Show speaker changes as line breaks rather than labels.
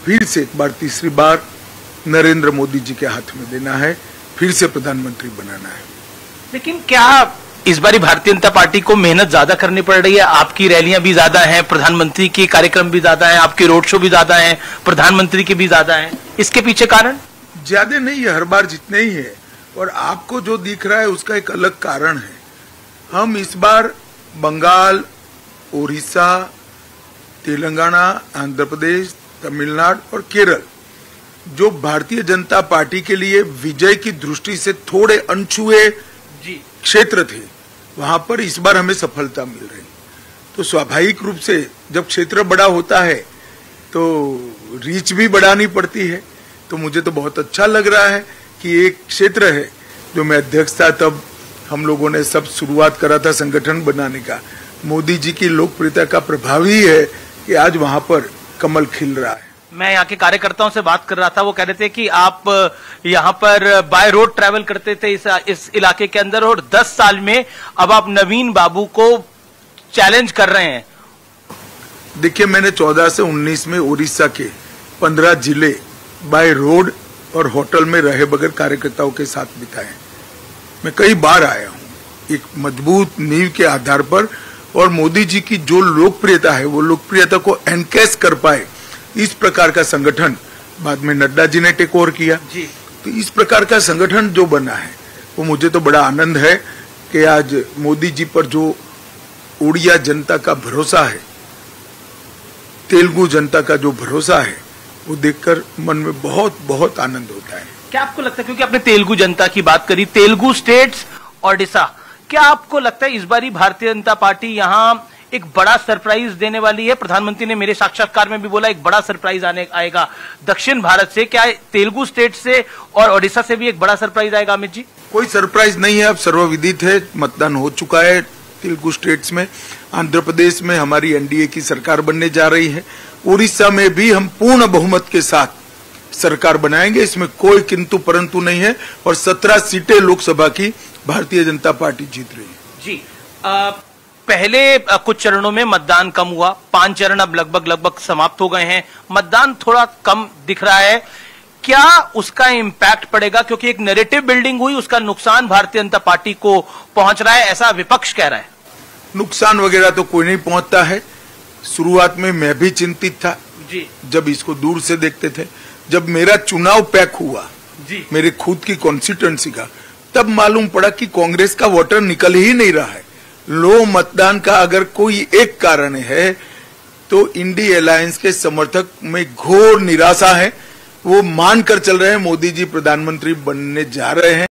फिर से एक बार, तीसरी बार नरेंद्र मोदी जी के हाथ में देना है, फिर से प्रधानमंत्री बनाना है।
लेकिन क्या इस बारी भारतीय जनता पार्टी को मेहनत ज्यादा करनी पड़ रही है? आपकी रैलियां भी ज्यादा हैं, प्रधानमंत्री के कार्यक्रम भी ज्यादा हैं, आपके रोड शो भी ज्यादा हैं, प्रधानमंत्री के भी ज्यादा हैं, इसके पीछे कारण?
ज्यादा नहीं है, हर बार जितने ही है, और आपको जो दिख रहा है उसका एक अलग कारण है। हम इस बार बंगाल, उड़ीसा, तेलंगाना, आंध्र प्रदेश, तमिलनाडु और केरल, जो भारतीय जनता पार्टी के लिए विजय की दृष्टि से थोड़े अनछुए क्षेत्र थे, वहां पर इस बार हमें सफलता मिल रही। तो स्वाभाविक रूप से जब क्षेत्र बड़ा होता है तो रीच भी बढ़ानी पड़ती है। तो मुझे तो बहुत अच्छा लग रहा है कि एक क्षेत्र है जो मैं अध्यक्ष था तब हम लोगों ने सब शुरुआत करा था संगठन बनाने का। मोदी जी की लोकप्रियता का प्रभाव ही है कि आज वहां पर कमल खिल रहा है।
मैं यहाँ के कार्यकर्ताओं से बात कर रहा था, वो कह रहे थे कि आप यहाँ पर बाय रोड ट्रैवल करते थे इस इलाके के अंदर, और 10 साल में अब आप नवीन बाबू को चैलेंज कर रहे हैं।
देखिए, मैंने 14 से 19 में उड़ीसा के 15 जिले बाय रोड और होटल में रहे बगैर कार्यकर्ताओं के साथ बिताए। मैं कई बार आया हूँ एक मजबूत नींव के आधार पर, और मोदी जी की जो लोकप्रियता है वो लोकप्रियता को एनकैश कर पाए, इस प्रकार का संगठन बाद में नड्डा जी ने टेक ओवर किया जी। तो इस प्रकार का संगठन जो बना है वो मुझे तो बड़ा आनंद है कि आज मोदी जी पर जो उड़िया जनता का भरोसा है, तेलुगु जनता का जो भरोसा है, वो देखकर मन में बहुत बहुत आनंद होता है।
क्या आपको लगता है, क्योंकि आपने तेलुगु जनता की बात करी, तेलुगु स्टेट्स, ओडिशा, क्या आपको लगता है इस बारी भारतीय जनता पार्टी यहाँ एक बड़ा सरप्राइज देने वाली है? प्रधानमंत्री ने मेरे साक्षात्कार में भी बोला एक बड़ा सरप्राइज आएगा दक्षिण भारत से। क्या तेलुगु स्टेट से और ओडिशा से भी एक बड़ा सरप्राइज आएगा अमित जी?
कोई सरप्राइज नहीं है, अब सर्वविदित है, मतदान हो चुका है तेलुगु स्टेट्स में। आंध्र प्रदेश में हमारी एनडीए की सरकार बनने जा रही है। उड़ीसा में भी हम पूर्ण बहुमत के साथ सरकार बनाएंगे, इसमें कोई किंतु परंतु नहीं है। और 17 सीटें लोकसभा की भारतीय जनता पार्टी जीत रही है
जी। पहले कुछ चरणों में मतदान कम हुआ, 5 चरण अब लगभग समाप्त हो गए हैं, मतदान थोड़ा कम दिख रहा है। क्या उसका इंपैक्ट पड़ेगा? क्योंकि एक नैरेटिव बिल्डिंग हुई, उसका नुकसान भारतीय जनता पार्टी को पहुंच रहा है, ऐसा विपक्ष कह रहा है।
नुकसान वगैरह तो कोई नहीं पहुंचता है। शुरुआत में मैं भी चिंतित था
जी,
जब इसको दूर से देखते थे। जब मेरा चुनाव पैक हुआ
जी,
मेरे खुद की कॉन्स्टिट्यूएंसी का, तब मालूम पड़ा कि कांग्रेस का वोटर निकल ही नहीं रहा है। लो मतदान का अगर कोई एक कारण है तो इंडी अलायंस के समर्थक में घोर निराशा है। वो मानकर चल रहे हैं मोदी जी प्रधानमंत्री बनने जा रहे हैं।